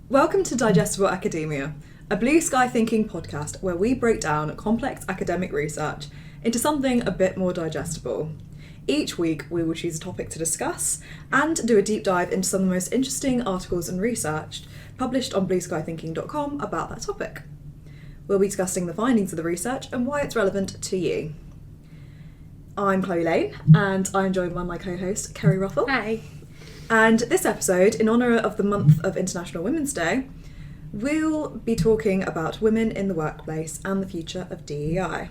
Welcome to Digestible Academia, a BlueSky Thinking podcast where we break down complex academic research into something a bit more digestible. Each week we will choose a topic to discuss and do a deep dive into some of the most interesting articles and research published on BlueSkyThinking.com about that topic. We'll be discussing the findings of the research and why it's relevant to you. I'm Chloe Lane and I'm joined by my co-host Kerry Ruffle. Hi. And this episode, in honour of the month of International Women's Day, we'll be talking about women in the workplace and the future of DEI.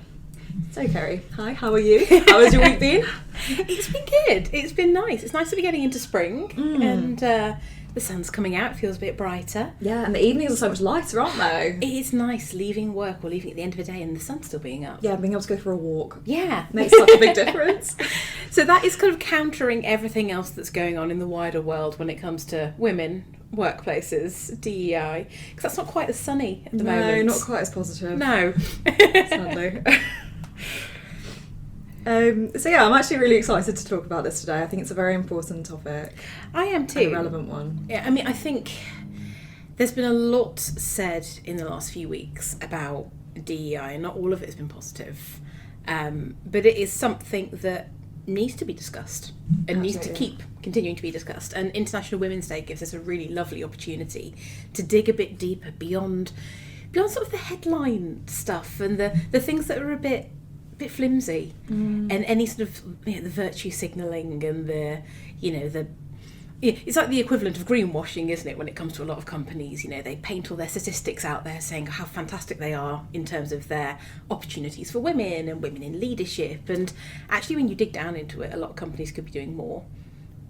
So Kerry, hi, how are you? How has your week been? It's been good. It's been nice. It's nice to be getting into spring and the sun's coming out. It feels a bit brighter. Yeah, and the evenings are so much lighter, aren't they? It is nice leaving work or leaving at the end of the day and the sun's still being up. Yeah, being able to go for a walk. Yeah. Makes such a big difference. So that is kind of countering everything else that's going on in the wider world when it comes to women, workplaces, DEI, because that's not quite as sunny at the moment. No, not quite as positive. No. Sadly. So yeah, I'm actually really excited to talk about this today. I think it's a very important topic. I am too. And a relevant one. Yeah, I mean, I think there's been a lot said in the last few weeks about DEI, and not all of it has been positive. But it is something that needs to be discussed and needs to keep continuing to be discussed. And International Women's Day gives us a really lovely opportunity to dig a bit deeper beyond sort of the headline stuff and the things that are a bit flimsy, and any sort of the virtue signalling and it's like the equivalent of greenwashing, isn't it, when it comes to a lot of companies. They paint all their statistics out there saying how fantastic they are in terms of their opportunities for women and women in leadership, and actually when you dig down into it, a lot of companies could be doing more.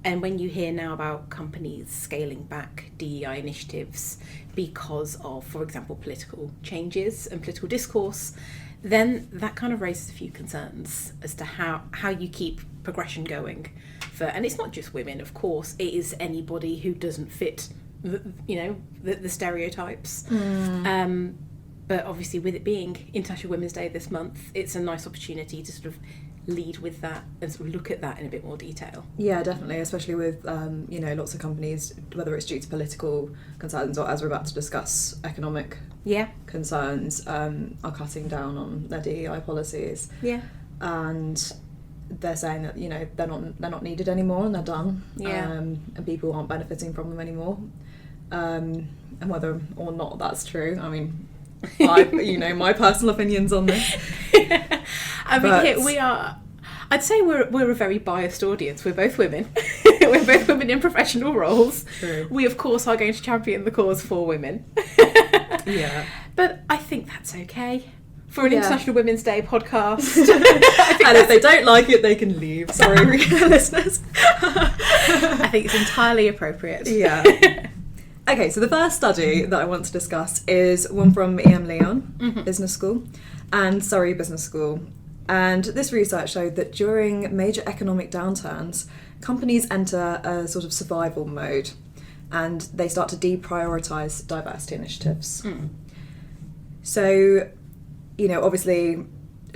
And when you hear now about companies scaling back DEI initiatives because of, for example, political changes and political discourse, then that kind of raises a few concerns as to how you keep progression going. And it's not just women, of course, it is anybody who doesn't fit the stereotypes. But obviously with it being International Women's Day this month, it's a nice opportunity to sort of lead with that and sort of look at that in a bit more detail. Yeah, definitely, especially with lots of companies, whether it's due to political concerns or, as we're about to discuss, economic concerns, are cutting down on their DEI policies. Yeah. And they're saying that they're not needed anymore and they're done. Yeah. And people aren't benefiting from them anymore. And whether or not that's true, I mean, my personal opinions on this. We are. I'd say we're a very biased audience. We're both women. We're both women in professional roles. True. We, of course, are going to champion the cause for women. Yeah. But I think that's okay for an International Women's Day podcast. And if they don't like it, they can leave. Sorry, listeners. I think it's entirely appropriate. Yeah. Okay, so the first study that I want to discuss is one from EM Lyon Business School and Surrey Business School. And this research showed that during major economic downturns, companies enter a sort of survival mode and they start to deprioritise diversity initiatives. So, obviously,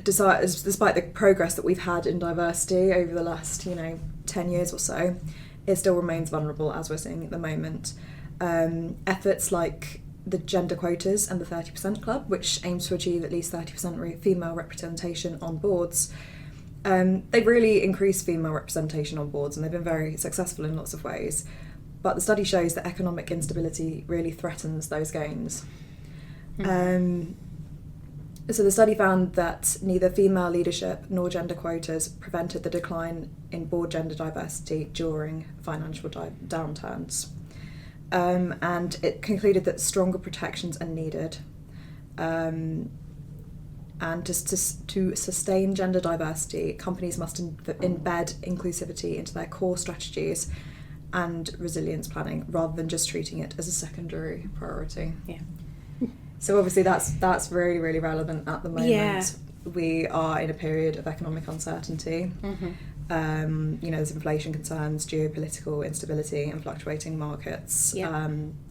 despite the progress that we've had in diversity over the last, 10 years or so, it still remains vulnerable, as we're seeing at the moment. Efforts like the gender quotas and the 30% Club, which aims to achieve at least 30% female representation on boards, they've really increased female representation on boards and they've been very successful in lots of ways. But the study shows that economic instability really threatens those gains. So the study found that neither female leadership nor gender quotas prevented the decline in board gender diversity during financial downturns. And it concluded that stronger protections are needed. And just to sustain gender diversity, companies must embed inclusivity into their core strategies and resilience planning rather than just treating it as a secondary priority. Yeah. So obviously that's really, really relevant at the moment. Yeah. We are in a period of economic uncertainty. There's inflation concerns, geopolitical instability and fluctuating markets,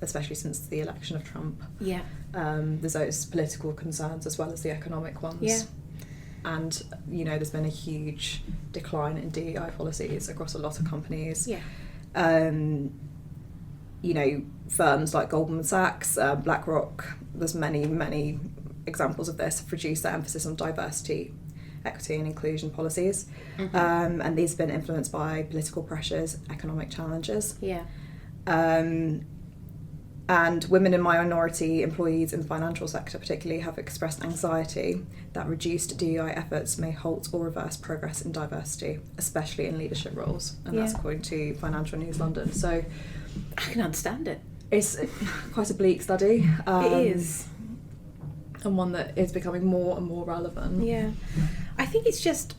especially since the election of Trump. Yeah. There's those political concerns as well as the economic ones. Yeah. And, there's been a huge decline in DEI policies across a lot of companies. Yeah. firms like Goldman Sachs, BlackRock, there's many examples of this, have reduced their emphasis on diversity, equity and inclusion policies. And these have been influenced by political pressures, economic challenges. Yeah. And women and minority employees in the financial sector particularly have expressed anxiety that reduced DEI efforts may halt or reverse progress in diversity, especially in leadership roles. And that's according to Financial News London. So I can understand it. It's quite a bleak study. It is. And one that is becoming more and more relevant. Yeah. I think it's just...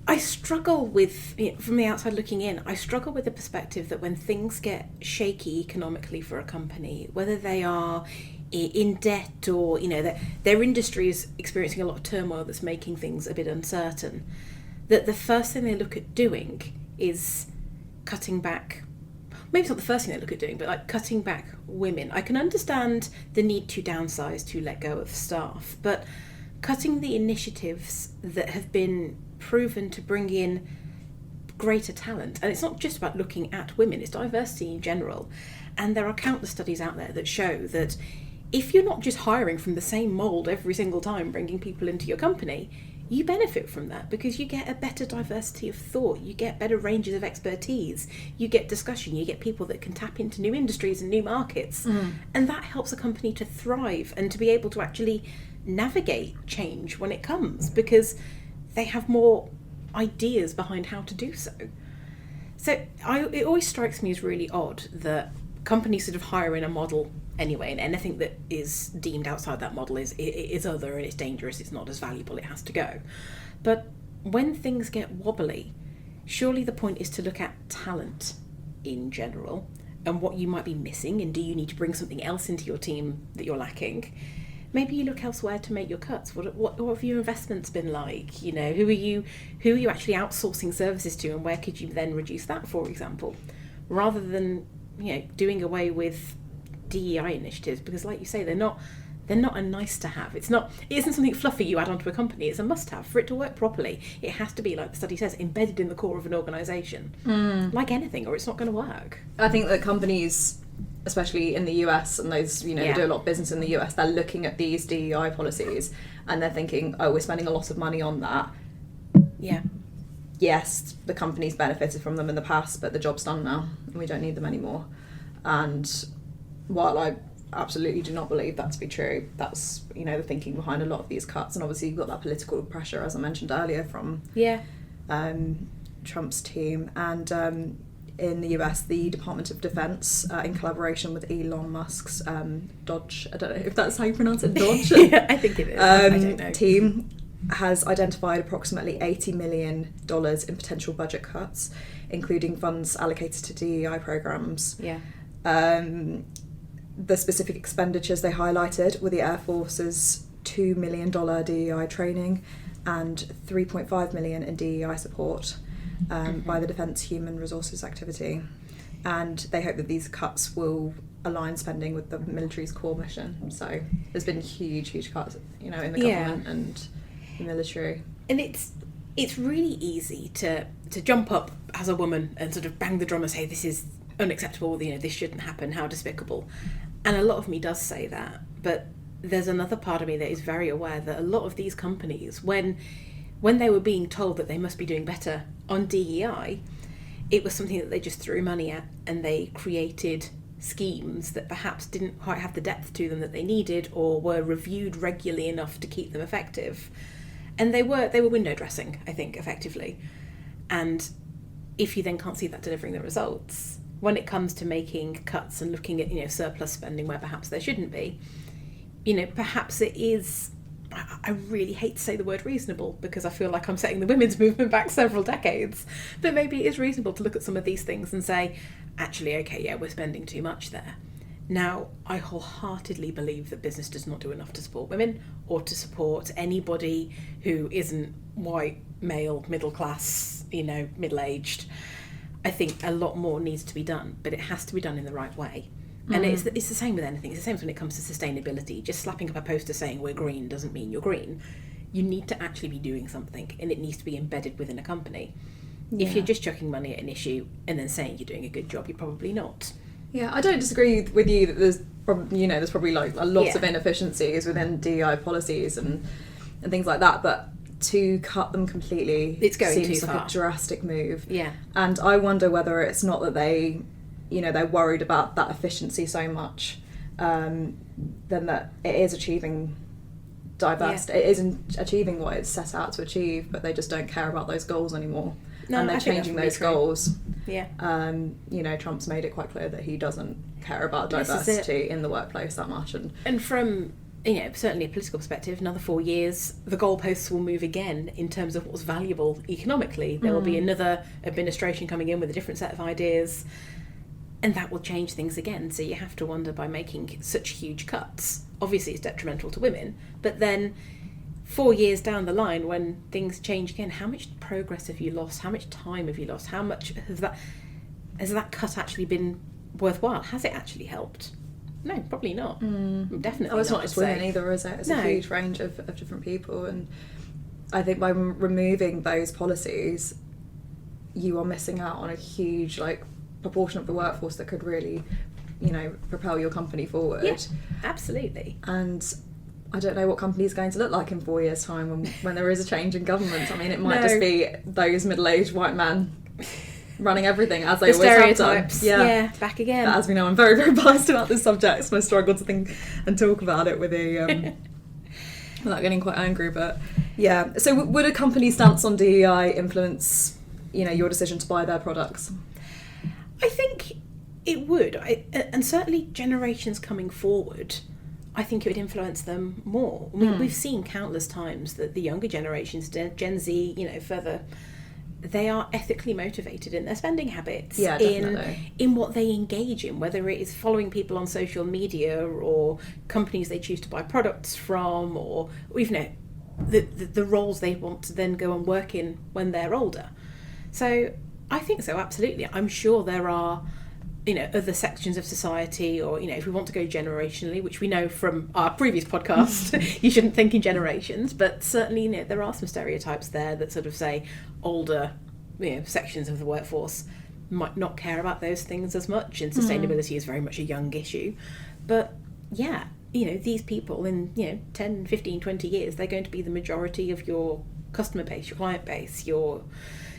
I struggle with, from the outside looking in, I struggle with the perspective that when things get shaky economically for a company, whether they are in debt or, their industry is experiencing a lot of turmoil that's making things a bit uncertain, that the first thing they look at doing is cutting back. Maybe it's not the first thing they look at doing, but like cutting back women. I can understand the need to downsize, to let go of staff, but cutting the initiatives that have been proven to bring in greater talent. And it's not just about looking at women, it's diversity in general. And there are countless studies out there that show that if you're not just hiring from the same mould every single time, bringing people into your company, you benefit from that because you get a better diversity of thought, you get better ranges of expertise, you get discussion, you get people that can tap into new industries and new markets. And that helps a company to thrive and to be able to actually navigate change when it comes because they have more ideas behind how to do so. So it always strikes me as really odd that companies sort of hire in a model anyway, and anything that is deemed outside that model is other and it's dangerous, it's not as valuable, it has to go. But when things get wobbly, surely the point is to look at talent in general and what you might be missing, and do you need to bring something else into your team that you're lacking? Maybe you look elsewhere to make your cuts. What have your investments been like? Who are you actually outsourcing services to, and where could you then reduce that, for example, rather than doing away with DEI initiatives, because like you say, they're not a nice to have. It isn't something fluffy you add onto a company. It's a must have. For it to work properly, it has to be, like the study says, embedded in the core of an organisation, like anything, or it's not going to work. I think that companies, especially in the US, and those, they do a lot of business in the US, they're looking at these DEI policies and they're thinking, oh, we're spending a lot of money on that. Yeah. Yes, the company's benefited from them in the past, but the job's done now and we don't need them anymore. And while I absolutely do not believe that to be true, that's, the thinking behind a lot of these cuts. And obviously you've got that political pressure, as I mentioned earlier, from Trump's team. And in the US, the Department of Defense, in collaboration with Elon Musk's Dodge, I don't know if that's how you pronounce it, Dodge? Yeah, I think it is. I don't know. Team has identified approximately $80 million in potential budget cuts, including funds allocated to DEI programs. Yeah. The specific expenditures they highlighted were the Air Force's $2 million DEI training and $3.5 million in DEI support by the Defence Human Resources Activity. And they hope that these cuts will align spending with the military's core mission. So there's been huge cuts, in the government and the military. And it's really easy to jump up as a woman and sort of bang the drum and say, this is unacceptable, this shouldn't happen, how despicable. And a lot of me does say that, but there's another part of me that is very aware that a lot of these companies, when they were being told that they must be doing better on DEI, it was something that they just threw money at, and they created schemes that perhaps didn't quite have the depth to them that they needed, or were reviewed regularly enough to keep them effective. And they were window dressing, I think, effectively. And if you then can't see that delivering the results, when it comes to making cuts and looking at surplus spending where perhaps there shouldn't be, perhaps it is, I really hate to say the word reasonable because I feel like I'm setting the women's movement back several decades, but maybe it is reasonable to look at some of these things and say, actually, okay, yeah, we're spending too much there. Now, I wholeheartedly believe that business does not do enough to support women or to support anybody who isn't white, male, middle class, middle-aged. I think a lot more needs to be done, but it has to be done in the right way. And it's the same with anything. It's the same when it comes to sustainability. Just slapping up a poster saying we're green doesn't mean you're green. You need to actually be doing something, and it needs to be embedded within a company. If you're just chucking money at an issue and then saying you're doing a good job, you're probably not. Yeah, I don't disagree with you that there's probably like a lot of inefficiencies within DEI policies and things like that, but to cut them completely, it's going seems too like far. a drastic move. Yeah. And I wonder whether it's not that they're worried about that efficiency so much, than that it is achieving diversity. It isn't achieving what it's set out to achieve, but they just don't care about those goals anymore. No, and they're I think changing that's those really goals. Yeah. Trump's made it quite clear that he doesn't care about diversity in the workplace that much. And from, certainly a political perspective, another 4 years, the goalposts will move again in terms of what's valuable economically. There will be another administration coming in with a different set of ideas, and that will change things again. So you have to wonder, by making such huge cuts, obviously it's detrimental to women, but then 4 years down the line, when things change again, how much progress have you lost? How much time have you lost? How much has that cut actually been worthwhile? Has it actually helped? No, probably not. Definitely It's not just women either, is it? It's a huge range of different people, and I think by removing those policies, you are missing out on a huge proportion of the workforce that could really, propel your company forward. Yeah, absolutely. And I don't know what company's going to look like in 4 years' time when there is a change in government. I mean, it might just be those middle-aged white men running everything, as they always have done. Yeah, back again. But as we know, I'm very, very biased about this subject, so I struggle to think and talk about it with without getting quite angry. But yeah, so would a company's stance on DEI influence, your decision to buy their products? I think it would, and certainly generations coming forward, I think it would influence them more. I mean, we've seen countless times that the younger generations, Gen Z, further, they are ethically motivated in their spending habits, in what they engage in, whether it is following people on social media or companies they choose to buy products from, or even the roles they want to then go and work in when they're older. So I think so, absolutely. I'm sure there are other sections of society, or if we want to go generationally, which we know from our previous podcast, you shouldn't think in generations, but certainly there are some stereotypes there that sort of say older sections of the workforce might not care about those things as much, and sustainability is very much a young issue. But these people in 10, 15, 20 years, they're going to be the majority of your customer base, your client base, your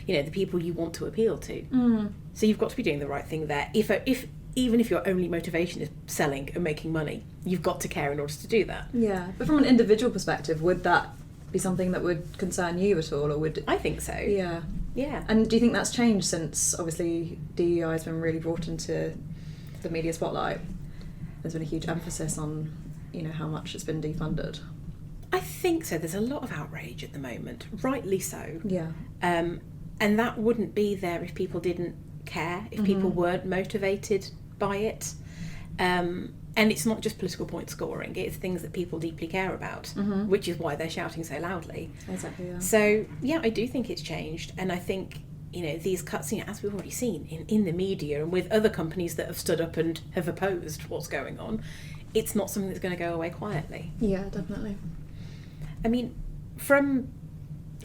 the people you want to appeal to. So you've got to be doing the right thing there. Even if your only motivation is selling and making money, you've got to care in order to do that. Yeah, but from an individual perspective, would that be something that would concern you at all, or would? I think so. Yeah. Yeah. And do you think that's changed since obviously DEI has been really brought into the media spotlight? There's been a huge emphasis on how much it's been defunded. I think so. There's a lot of outrage at the moment, rightly so. Yeah. And that wouldn't be there if people didn't care, if people weren't motivated by it. And it's not just political point scoring, it's things that people deeply care about, which is why they're shouting so loudly. Exactly, yeah. So, I do think it's changed. And I think, these cuts, as we've already seen in the media and with other companies that have stood up and have opposed what's going on, it's not something that's going to go away quietly. Yeah, definitely. I mean, from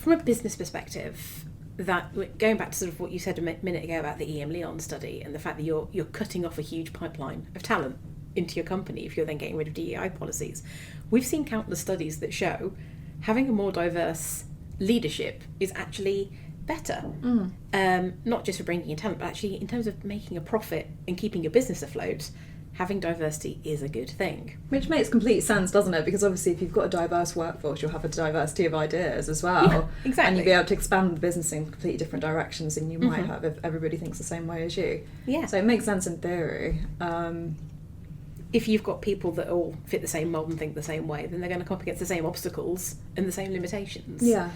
a business perspective, that going back to sort of what you said a minute ago about the EM Leon study and the fact that you're cutting off a huge pipeline of talent into your company if you're then getting rid of DEI policies, we've seen countless studies that show having a more diverse leadership is actually better, not just for bringing in talent, but actually in terms of making a profit and keeping your business afloat. Having diversity is a good thing. Which makes complete sense, doesn't it? Because obviously if you've got a diverse workforce, you'll have a diversity of ideas as well. Yeah, exactly. And you'll be able to expand the business in completely different directions than you might have if everybody thinks the same way as you. Yeah. So it makes sense in theory. If you've got people that all fit the same mould and think the same way, then they're going to come up against the same obstacles and the same limitations. Yeah.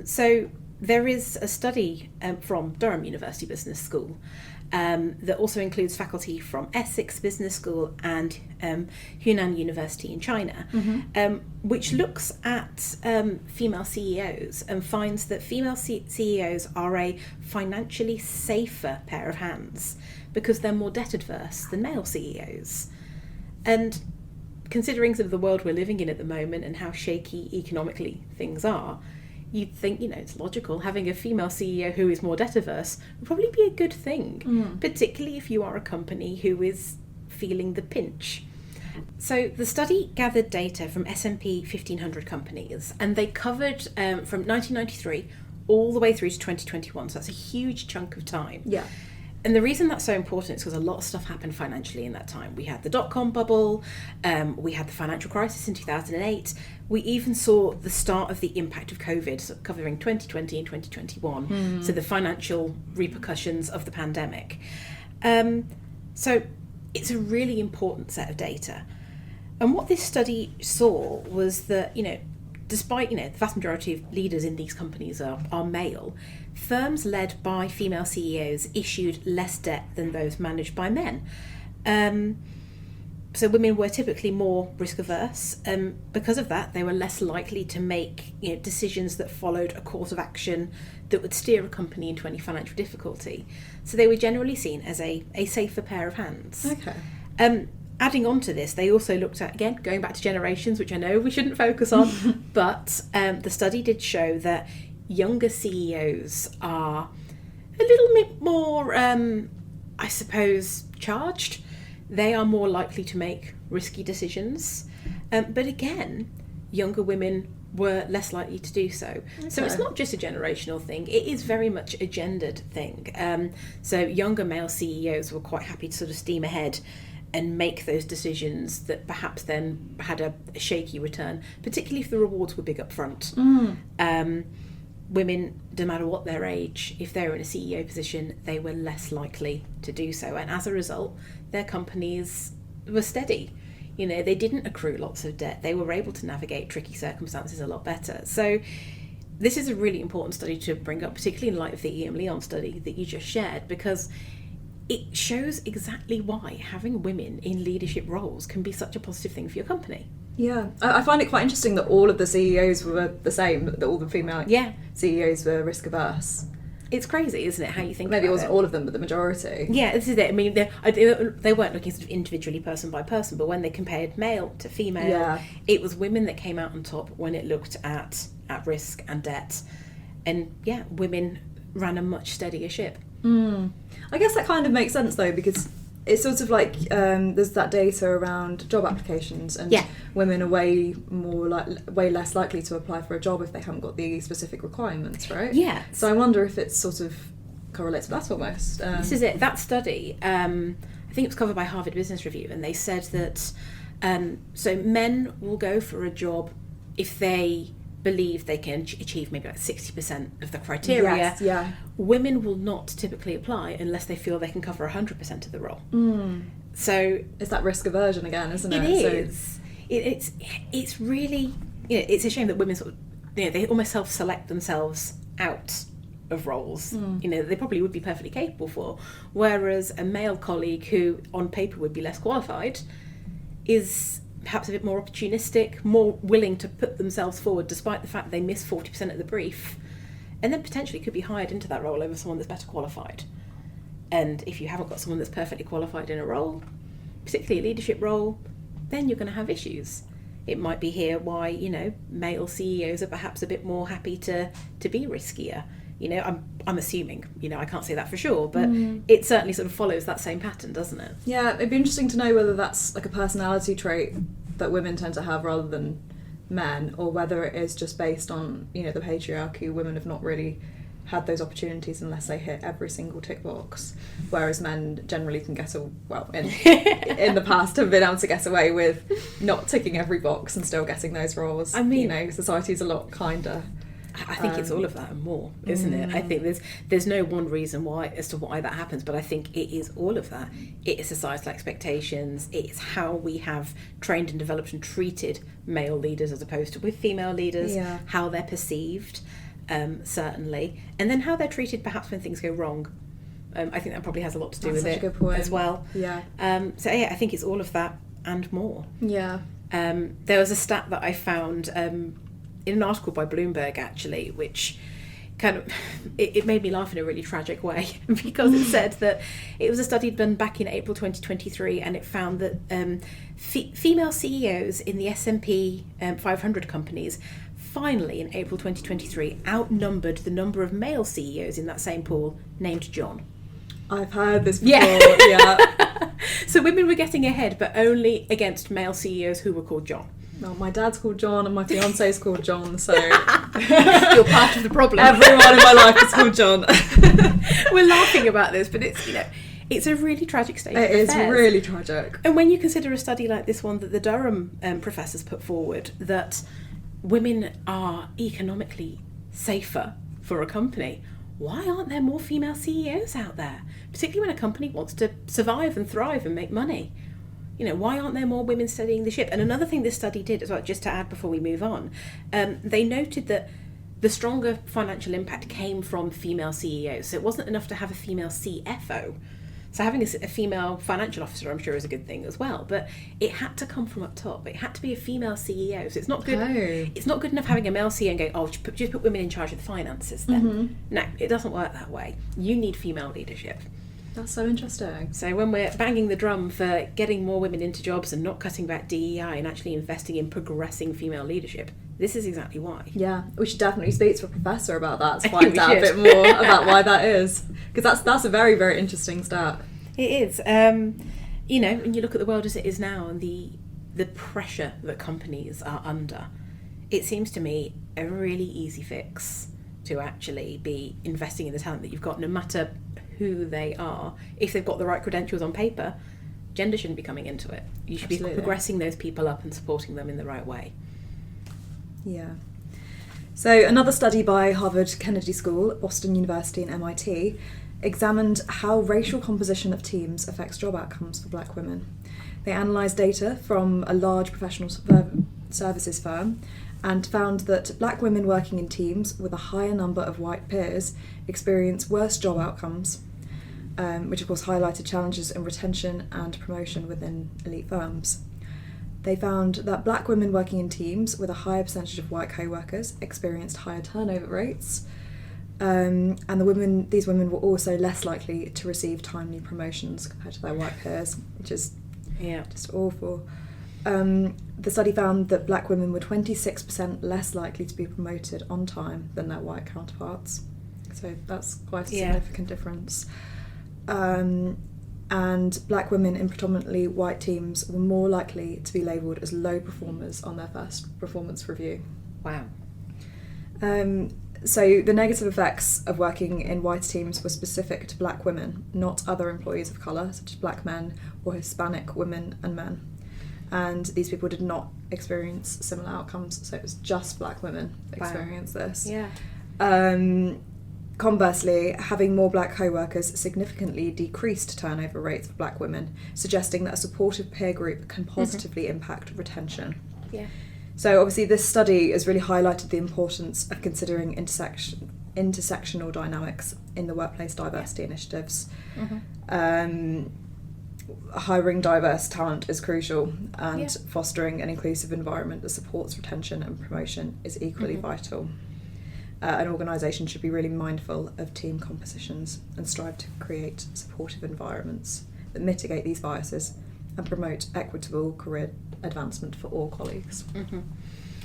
So there is a study from Durham University Business School that also includes faculty from Essex Business School and Hunan University in China, which looks at female CEOs and finds that female CEOs are a financially safer pair of hands because they're more debt adverse than male CEOs. And considering sort of the world we're living in at the moment and how shaky economically things are, you'd think, it's logical, having a female CEO who is more debt-averse would probably be a good thing, particularly if you are a company who is feeling the pinch. So the study gathered data from S&P 1500 companies, and they covered from 1993 all the way through to 2021, so that's a huge chunk of time. Yeah. And the reason that's so important is because a lot of stuff happened financially in that time. We had the dot-com bubble, we had the financial crisis in 2008, we even saw the start of the impact of COVID, so covering 2020 and 2021, so the financial repercussions of the pandemic. So it's a really important set of data. And what this study saw was that, despite, the vast majority of leaders in these companies are male, firms led by female CEOs issued less debt than those managed by men. So women were typically more risk averse. Because of that, they were less likely to make decisions that followed a course of action that would steer a company into any financial difficulty. So they were generally seen as a safer pair of hands. Okay. Adding on to this, they also looked at, again, going back to generations, which I know we shouldn't focus on, but the study did show that younger CEOs are a little bit more, I suppose, charged. They are more likely to make risky decisions. But again, younger women were less likely to do so. Okay. So it's not just a generational thing, it is very much a gendered thing. So younger male CEOs were quite happy to sort of steam ahead and make those decisions that perhaps then had a shaky return, particularly if the rewards were big up front. Women, no matter what their age, if they were in a CEO position, they were less likely to do so. And as a result, their companies were steady. They didn't accrue lots of debt. They were able to navigate tricky circumstances a lot better. So this is a really important study to bring up, particularly in light of the E.M. Leon study that you just shared, because it shows exactly why having women in leadership roles can be such a positive thing for your company. Yeah, I find it quite interesting that all of the CEOs were the same, that all the female CEOs were risk averse. It's crazy, isn't it, how you think Maybe about it wasn't all of them, but the majority. Yeah, this is it. I mean, they weren't looking sort of individually person by person, but when they compared male to female, it was women that came out on top when it looked at risk and debt. And yeah, women ran a much steadier ship. I guess that kind of makes sense though, because it's sort of like there's that data around job applications, and women are way less likely to apply for a job if they haven't got the specific requirements, right? Yeah. So I wonder if it sort of correlates with that almost. This is it. That study, I think it was covered by Harvard Business Review, and they said that so men will go for a job if they believe they can achieve maybe like 60% of the criteria. Yes, yeah. Women will not typically apply unless they feel they can cover 100% of the role. So it's that risk aversion again, isn't it? It is. It's really, it's a shame that women sort of, they almost self-select themselves out of roles, they probably would be perfectly capable for, whereas a male colleague who on paper would be less qualified is perhaps a bit more opportunistic, more willing to put themselves forward despite the fact they miss 40% of the brief, and then potentially could be hired into that role over someone that's better qualified. And if you haven't got someone that's perfectly qualified in a role, particularly a leadership role, then you're going to have issues. It might be here why, male CEOs are perhaps a bit more happy to be riskier. I'm assuming, I can't say that for sure, but it certainly sort of follows that same pattern, doesn't it? Yeah, it'd be interesting to know whether that's like a personality trait that women tend to have rather than men, or whether it is just based on, the patriarchy. Women have not really had those opportunities unless they hit every single tick box, whereas men generally can get in the past have been able to get away with not ticking every box and still getting those roles. I mean, society's a lot kinder. I think it's all of that and more, isn't it? I think there's no one reason as to why that happens, but I think it is all of that. It is societal expectations, it's how we have trained and developed and treated male leaders as opposed to with female leaders, how they're perceived, certainly, and then how they're treated perhaps when things go wrong. I think that probably has a lot to do with it as well. Yeah. I think it's all of that and more. Yeah. There was a stat that I found in an article by Bloomberg, actually, which kind of it made me laugh in a really tragic way, because it said that it was a study done back in April 2023, and it found that female CEOs in the S&P 500 companies finally, in April 2023, outnumbered the number of male CEOs in that same pool named John. I've heard this before, yeah. So women were getting ahead, but only against male CEOs who were called John. Well, my dad's called John and my fiance's called John, so... You're part of the problem. Everyone in my life is called John. We're laughing about this, but it's, it's a really tragic state of affairs. It is really tragic. And when you consider a study like this one that the Durham professors put forward, that women are economically safer for a company, why aren't there more female CEOs out there? Particularly when a company wants to survive and thrive and make money. Why aren't there more women steadying the ship? And another thing this study did as well, just to add before we move on, they noted that the stronger financial impact came from female CEOs. So it wasn't enough to have a female CFO. So having a female financial officer, I'm sure, is a good thing as well. But it had to come from up top. It had to be a female CEO. So it's not good. Oh. It's not good enough having a male CEO and going, oh, just put women in charge of the finances then. Mm-hmm. No, it doesn't work that way. You need female leadership. That's so interesting. So when we're banging the drum for getting more women into jobs and not cutting back DEI and actually investing in progressing female leadership, this is exactly why. Yeah, we should definitely speak to a professor about that to find out a bit more about why that is. Because that's a very, very interesting stat. It is. When you look at the world as it is now and the pressure that companies are under, it seems to me a really easy fix to actually be investing in the talent that you've got, no matter who they are. If they've got the right credentials on paper, gender shouldn't be coming into it. You should Absolutely. Be progressing those people up and supporting them in the right way. Yeah. So another study by Harvard Kennedy School, Boston University and MIT examined how racial composition of teams affects job outcomes for black women. They analysed data from a large professional services firm and found that black women working in teams with a higher number of white peers experience worse job outcomes, which of course highlighted challenges in retention and promotion within elite firms. They found that black women working in teams with a higher percentage of white co-workers experienced higher turnover rates, and these women were also less likely to receive timely promotions compared to their white peers, which is just awful. The study found that black women were 26% less likely to be promoted on time than their white counterparts. So that's quite a significant difference. And black women in predominantly white teams were more likely to be labelled as low performers on their first performance review. Wow. So the negative effects of working in white teams were specific to black women, not other employees of colour, such as black men or Hispanic women and men. And these people did not experience similar outcomes, so it was just black women that experienced this. Yeah. Conversely, having more black co-workers significantly decreased turnover rates for black women, suggesting that a supportive peer group can positively impact retention. Yeah. So obviously this study has really highlighted the importance of considering intersectional dynamics in the workplace diversity initiatives. Mm-hmm. Hiring diverse talent is crucial, and fostering an inclusive environment that supports retention and promotion is equally vital. An organisation should be really mindful of team compositions and strive to create supportive environments that mitigate these biases and promote equitable career advancement for all colleagues. Mm-hmm.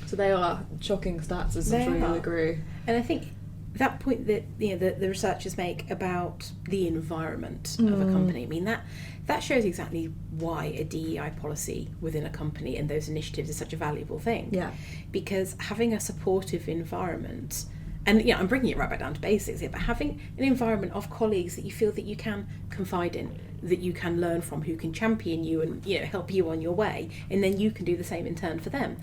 So they are shocking stats, as I'm sure you'll agree. And I think that point that the researchers make about the environment of a company, I mean that shows exactly why a DEI policy within a company and those initiatives is such a valuable thing. Yeah. Because having a supportive environment, and I'm bringing it right back down to basics here, but having an environment of colleagues that you feel that you can confide in, that you can learn from, who can champion you and help you on your way, and then you can do the same in turn for them.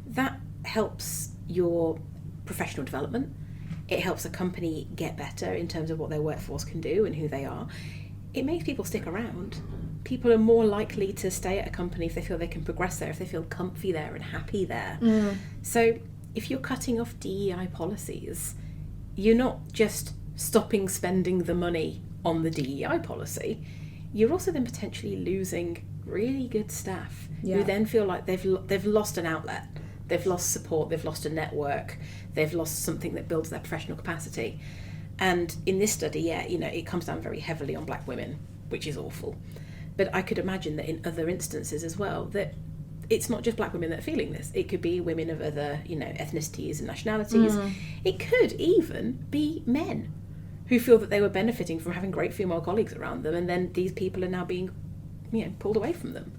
That helps your professional development. It helps a company get better in terms of what their workforce can do and who they are. It makes people stick around. People are more likely to stay at a company if they feel they can progress there, if they feel comfy there and happy there. So if you're cutting off DEI policies, you're not just stopping spending the money on the DEI policy, you're also then potentially losing really good staff who then feel like they've lost an outlet, they've lost support, they've lost a network, they've lost something that builds their professional capacity. And in this study, it comes down very heavily on black women, which is awful. But I could imagine that in other instances as well, that it's not just black women that are feeling this. It could be women of other, ethnicities and nationalities. It could even be men who feel that they were benefiting from having great female colleagues around them, and then these people are now being, pulled away from them.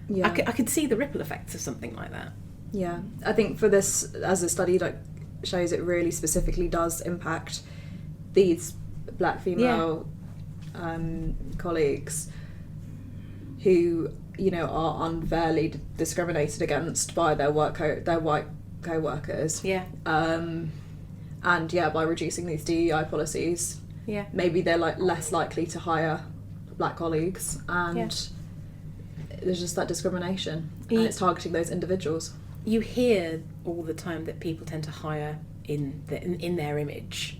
Yeah. I could see the ripple effects of something like that. Yeah, I think for this, as a study shows, it really specifically does impact these black female colleagues who are unfairly discriminated against by their white co-workers. Yeah. And by reducing these DEI policies, maybe they're less likely to hire black colleagues, and there's just that discrimination, and it's targeting those individuals. You hear all the time that people tend to hire in their image.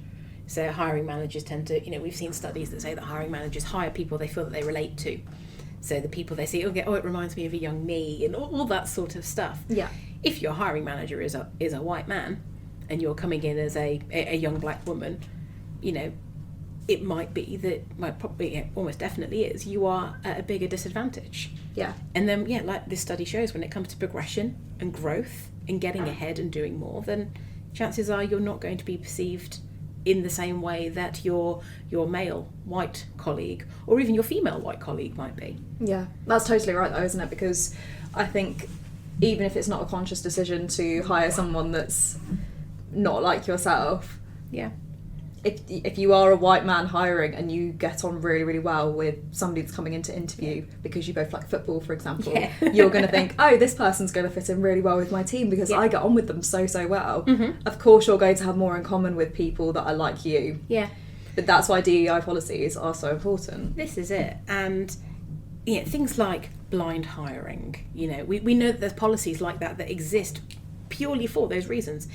So hiring managers tend to, we've seen studies that say that hiring managers hire people they feel that they relate to. So the people they see, it reminds me of a young me, and all that sort of stuff. Yeah. If your hiring manager is a white man, and you're coming in as a young black woman, it might be that, probably almost definitely is, you are at a bigger disadvantage. Yeah. And then, like this study shows, when it comes to progression and growth and getting ahead and doing more, then chances are you're not going to be perceived in the same way that your male white colleague or even your female white colleague might be. Yeah, that's totally right though, isn't it? Because I think even if it's not a conscious decision to hire someone that's not like yourself, if you are a white man hiring and you get on really, really well with somebody that's coming in to interview because you both like football, for example, you're going to think, oh, this person's going to fit in really well with my team because I get on with them so well. Mm-hmm. Of course, you're going to have more in common with people that are like you. Yeah. But that's why DEI policies are so important. This is it. And things like blind hiring, we know that there's policies like that exist purely for those reasons,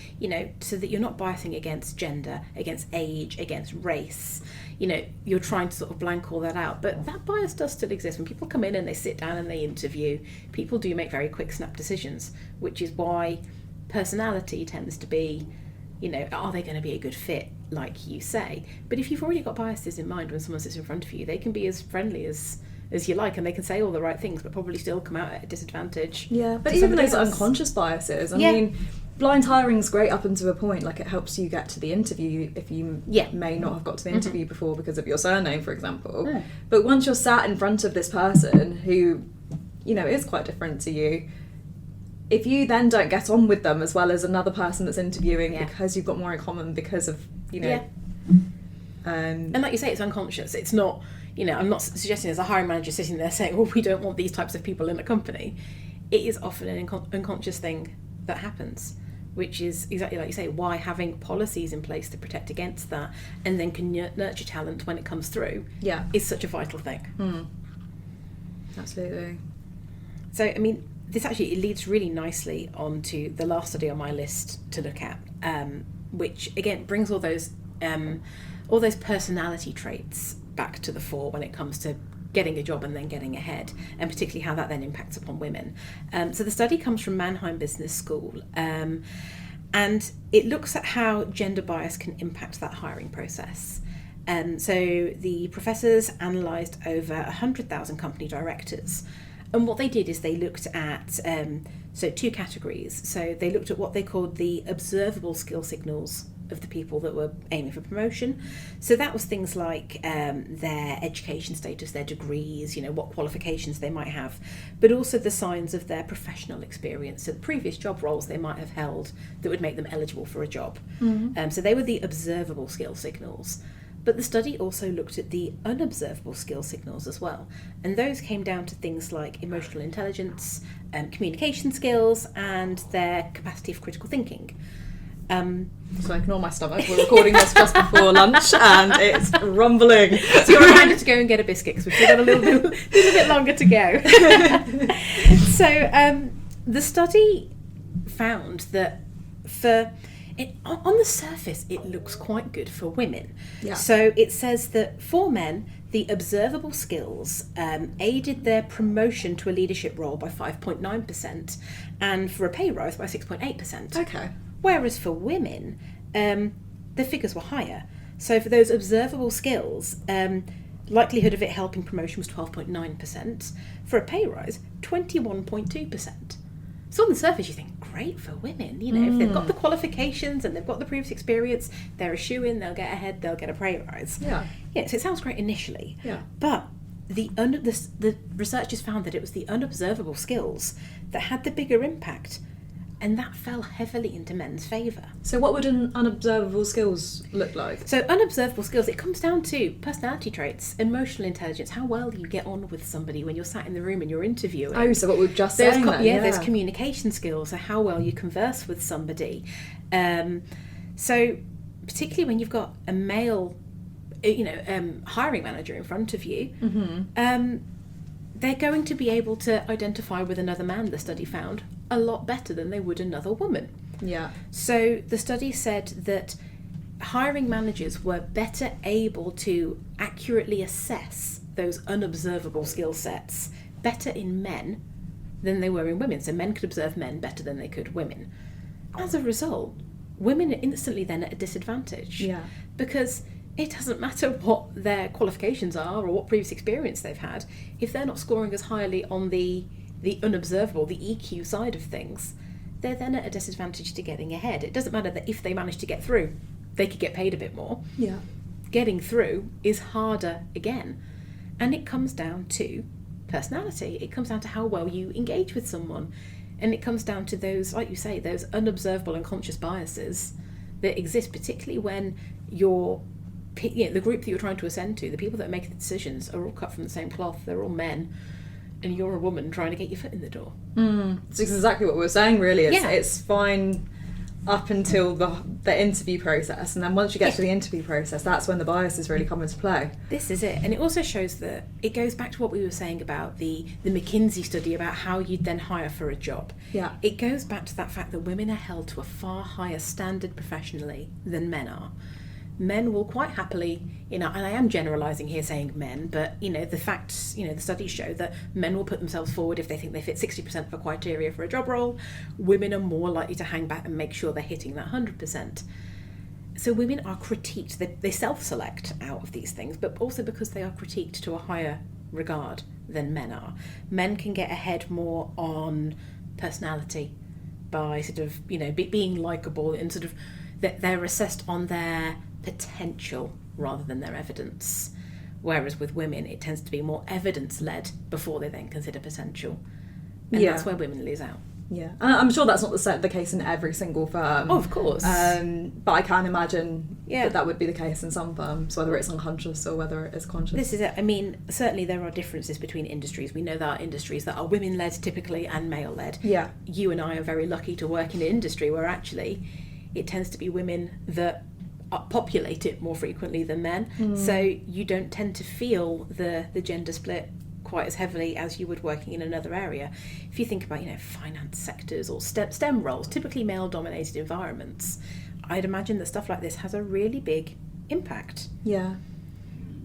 so that you're not biasing against gender, against age, against race. You're trying to sort of blank all that out. But that bias does still exist. When people come in and they sit down and they interview, people do make very quick snap decisions, which is why personality tends to be, are they going to be a good fit, like you say? But if you've already got biases in mind when someone sits in front of you, they can be as friendly as you like, and they can say all the right things but probably still come out at a disadvantage. Yeah, but even those unconscious biases, I mean, blind hiring's great up until a point. Like, it helps you get to the interview if you may not have got to the interview before because of your surname, for example. But once you're sat in front of this person who is quite different to you, if you then don't get on with them as well as another person that's interviewing because you've got more in common because of and like you say, it's unconscious. It's not, I'm not suggesting there's a hiring manager sitting there saying, well, we don't want these types of people in a company. It is often an unconscious thing that happens, which is exactly like you say, why having policies in place to protect against that and then can nurture talent when it comes through is such a vital thing. Absolutely. So, I mean, this actually leads really nicely on to the last study on my list to look at, which again brings all those personality traits back to the fore when it comes to getting a job and then getting ahead, and particularly how that then impacts upon women. So the study comes from Mannheim Business School, and it looks at how gender bias can impact that hiring process. So the professors analysed over 100,000 company directors, and what they did is they looked at two categories. So they looked at what they called the observable skill signals of the people that were aiming for promotion. So that was things like their education status, their degrees, what qualifications they might have, but also the signs of their professional experience, so the previous job roles they might have held that would make them eligible for a job. So they were the observable skill signals. But the study also looked at the unobservable skill signals as well. And those came down to things like emotional intelligence, communication skills, and their capacity for critical thinking. So ignore my stomach. We're recording this just before lunch and it's rumbling. So you're reminded to go and get a biscuit because we've still got a little bit longer to go. So the study found that on the surface it looks quite good for women. Yeah. So it says that for men, the observable skills aided their promotion to a leadership role by 5.9% and for a pay rise by 6.8%. Okay. Whereas for women, the figures were higher. So for those observable skills, likelihood of it helping promotion was 12.9%. For a pay rise, 21.2%. So on the surface you think, great for women, you know, if they've got the qualifications and they've got the previous experience, they're a shoo-in, they'll get ahead, they'll get a pay rise. Yeah. Yeah, so it sounds great initially. Yeah. But the researchers found that it was the unobservable skills that had the bigger impact, and that fell heavily into men's favour. So what would an unobservable skills look like? So unobservable skills, it comes down to personality traits, emotional intelligence, how well you get on with somebody when you're sat in the room and you're interviewing. Oh, so what we're just saying then, there's communication skills, so how well you converse with somebody. So particularly when you've got a male, hiring manager in front of you, they're going to be able to identify with another man, the study found, a lot better than they would another woman. Yeah. So the study said that hiring managers were better able to accurately assess those unobservable skill sets better in men than they were in women. So men could observe men better than they could women. As a result, women are instantly then at a disadvantage. Yeah. Because it doesn't matter what their qualifications are or what previous experience they've had, if they're not scoring as highly on the unobservable, the EQ side of things, they're then at a disadvantage to getting ahead. It doesn't matter that if they manage to get through, they could get paid a bit more. Yeah. Getting through is harder again. And it comes down to personality. It comes down to how well you engage with someone. And it comes down to those, like you say, those unobservable and conscious biases that exist, particularly when the group that you're trying to ascend to, the people that make the decisions, are all cut from the same cloth. They're all men, and you're a woman trying to get your foot in the door. It's exactly what we were saying, really. It's fine up until the interview process, and then once you get to the interview process, that's when the biases really come into play. This is it. And it also shows that it goes back to what we were saying about the McKinsey study about how you'd then hire for a job. Yeah. It goes back to that fact that women are held to a far higher standard professionally than men are. Men will quite happily, and I am generalising here saying men, but, the facts, the studies show that men will put themselves forward if they think they fit 60% of a criteria for a job role. Women are more likely to hang back and make sure they're hitting that 100%. So women are critiqued. They self-select out of these things, but also because they are critiqued to a higher regard than men are. Men can get ahead more on personality by sort of, being likeable, and sort of that they're assessed on their potential rather than their evidence, whereas with women it tends to be more evidence-led before they then consider potential, and that's where women lose out. Yeah, and I'm sure that's not the case in every single firm. Oh, of course. But I can imagine that would be the case in some firms, whether it's unconscious or whether it is conscious. This is it. I mean, certainly there are differences between industries. We know there are industries that are women-led typically and male-led. Yeah. You and I are very lucky to work in an industry where actually it tends to be women that populate it more frequently than men, so you don't tend to feel the gender split quite as heavily as you would working in another area. If you think about finance sectors or STEM roles, typically male dominated environments, I'd imagine that stuff like this has a really big impact.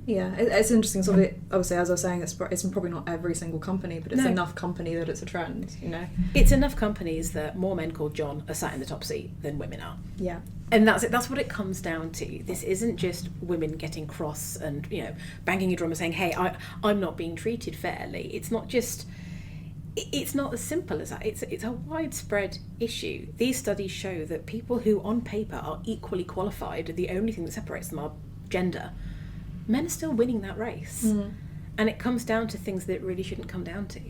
It's interesting. So obviously, as I was saying, it's probably not every single company, but it's enough company that it's a trend. It's enough companies that more men called John are sat in the top seat than women are. Yeah. And that's it. That's what it comes down to. This isn't just women getting cross and banging a drum and saying, "Hey, I'm not being treated fairly." It's not just. It's not as simple as that. It's a widespread issue. These studies show that people who on paper are equally qualified, the only thing that separates them are gender. Men are still winning that race, and it comes down to things that it really shouldn't come down to.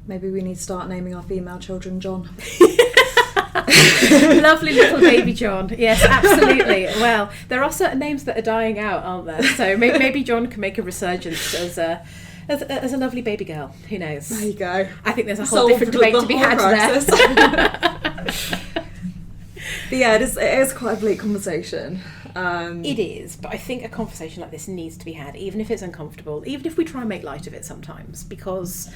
Maybe we need to start naming our female children John. Lovely little baby John. Yes, absolutely. Well, there are certain names that are dying out, aren't there? So maybe John can make a resurgence as a lovely baby girl. Who knows? There you go. I think there's a whole different debate to be had there. But yeah, it is quite a bleak conversation. It is, but I think a conversation like this needs to be had, even if it's uncomfortable, even if we try and make light of it sometimes, because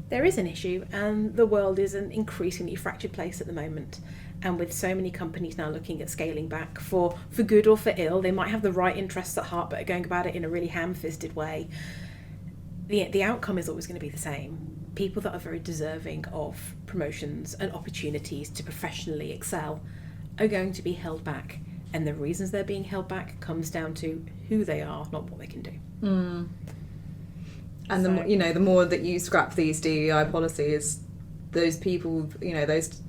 there is an issue and the world is an increasingly fractured place at the moment. And with so many companies now looking at scaling back for good or for ill, they might have the right interests at heart, but are going about it in a really ham-fisted way. The outcome is always going to be the same. People that are very deserving of promotions and opportunities to professionally excel are going to be held back. And the reasons they're being held back comes down to who they are, not what they can do. And the more that you scrap these DEI policies, those people, those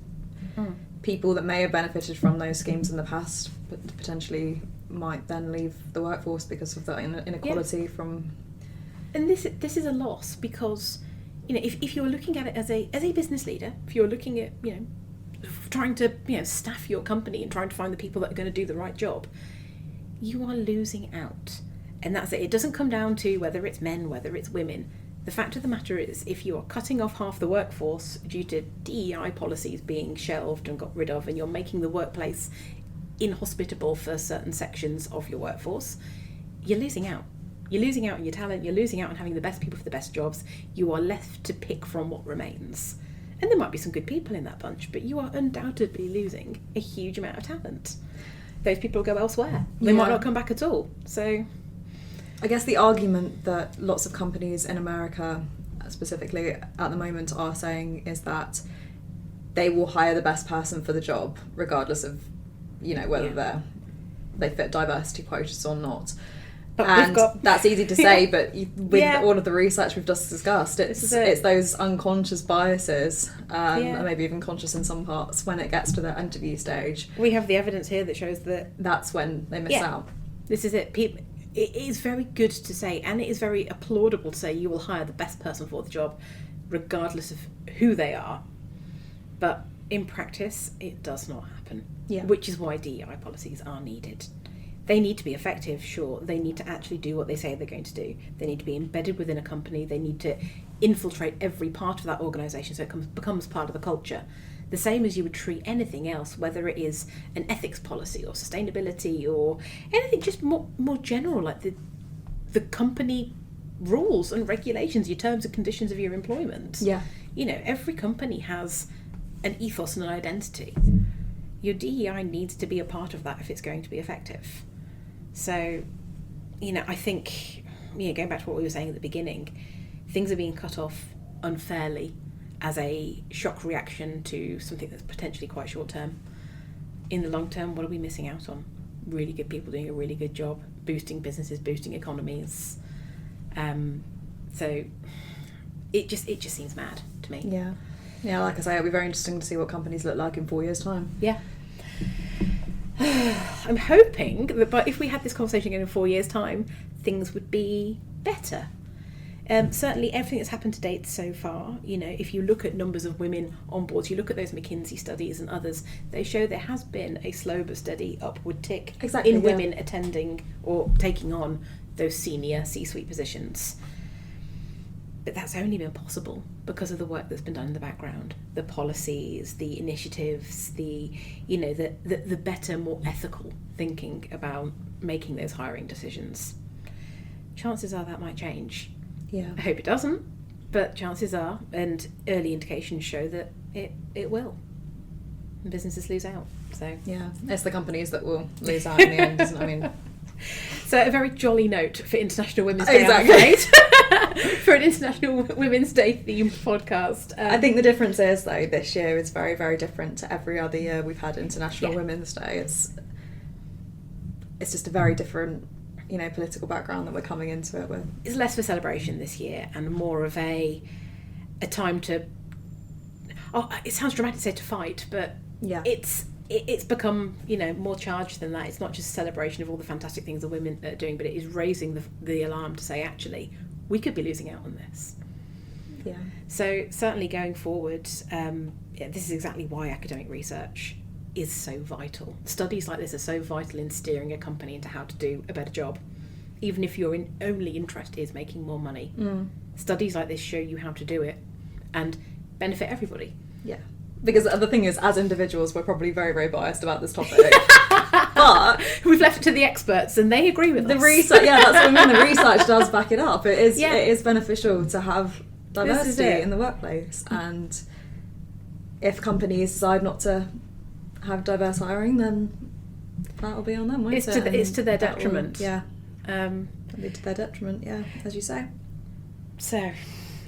people that may have benefited from those schemes in the past, but potentially might then leave the workforce because of that inequality from. And this is a loss because, if you're looking at it as a business leader, if you're looking at, trying to, staff your company and trying to find the people that are going to do the right job, you are losing out. And that's it. It doesn't come down to whether it's men, whether it's women. The fact of the matter is, if you are cutting off half the workforce due to DEI policies being shelved and got rid of, and you're making the workplace inhospitable for certain sections of your workforce, you're losing out. You're losing out on your talent, you're losing out on having the best people for the best jobs. You are left to pick from what remains. And there might be some good people in that bunch, but you are undoubtedly losing a huge amount of talent. Those people will go elsewhere. They might not come back at all. So I guess the argument that lots of companies in America specifically at the moment are saying is that they will hire the best person for the job regardless of whether they fit diversity quotas or not. But that's easy to say, but with all of the research we've just discussed, it's those unconscious biases, and maybe even conscious in some parts, when it gets to the interview stage. We have the evidence here that shows that that's when they miss out. This is it. It is very good to say, and it is very applaudable to say you will hire the best person for the job, regardless of who they are. But in practice, it does not happen, which is why DEI policies are needed. They need to be effective, sure. They need to actually do what they say they're going to do. They need to be embedded within a company. They need to infiltrate every part of that organisation so it becomes part of the culture. The same as you would treat anything else, whether it is an ethics policy or sustainability or anything just more general, like the company rules and regulations, your terms and conditions of your employment. Yeah. Every company has an ethos and an identity. Your DEI needs to be a part of that if it's going to be effective. So, I think, going back to what we were saying at the beginning, things are being cut off unfairly as a shock reaction to something that's potentially quite short term. In the long term, what are we missing out on? Really good people doing a really good job, boosting businesses, boosting economies. So it just seems mad to me. Yeah. Yeah, like I say, it'll be very interesting to see what companies look like in 4 years' time. Yeah. I'm hoping that if we had this conversation again in 4 years' time, things would be better. Certainly everything that's happened to date so far, if you look at numbers of women on boards, you look at those McKinsey studies and others, they show there has been a slow but steady upward tick in women attending or taking on those senior C-suite positions. But that's only been possible because of the work that's been done in the background, the policies, the initiatives, the better, more ethical thinking about making those hiring decisions. Chances are that might change. Yeah. I hope it doesn't, but chances are, and early indications show that it will. And businesses lose out. So yeah, it's the companies that will lose out in the end, isn't it? I mean. So a very jolly note for International Women's Day, exactly. For an International Women's Day themed podcast. I think the difference is, though, this year is very, very different to every other year we've had International Women's Day. It's just a very different, political background that we're coming into it with. It's less of a celebration this year and more of a time to... Oh, it sounds dramatic to say to fight, but it's become, more charged than that. It's not just a celebration of all the fantastic things the women are doing, but it is raising the alarm to say, actually, we could be losing out on this. Yeah. So certainly going forward, this is exactly why academic research is so vital. Studies like this are so vital in steering a company into how to do a better job, even if your only interest is making more money. Studies like this show you how to do it and benefit everybody. Yeah. Because the thing is, as individuals, we're probably very, very biased about this topic. But we've left it to the experts, and they agree with us. The research, that's what I mean. The research does back it up. It is beneficial to have diversity in the workplace, and if companies decide not to have diverse hiring, then that'll be on them, won't it? It's to their detriment. It'll be to their detriment. Yeah, as you say. So.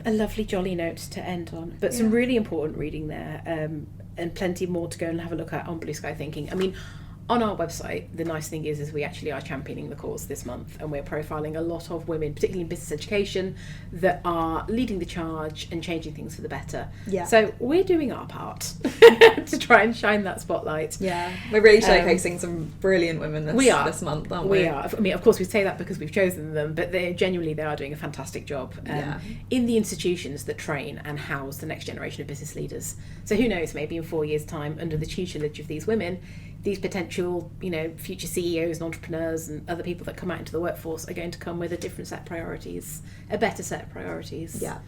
A lovely jolly note to end on, but some really important reading there, and plenty more to go and have a look at on BlueSky Thinking. I mean, on our website, the nice thing is we actually are championing the cause this month, and we're profiling a lot of women, particularly in business education, that are leading the charge and changing things for the better. Yeah. So we're doing our part to try and shine that spotlight. Yeah, we're really showcasing some brilliant women this month, aren't we? We are. I mean, of course, we say that because we've chosen them, but they are doing a fantastic job in the institutions that train and house the next generation of business leaders. So who knows, maybe in 4 years' time, under the tutelage of these women, these potential, future CEOs and entrepreneurs and other people that come out into the workforce are going to come with a different set of priorities, a better set of priorities. Yeah.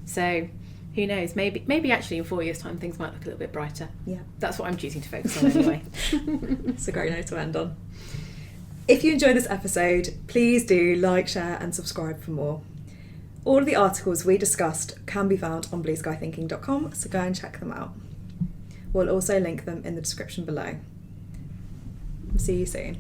So who knows, maybe actually in 4 years' time things might look a little bit brighter. Yeah. That's what I'm choosing to focus on anyway. It's a great note to end on. If you enjoyed this episode, please do like, share and subscribe for more. All of the articles we discussed can be found on BlueSkyThinking.com, so go and check them out. We'll also link them in the description below. See you soon.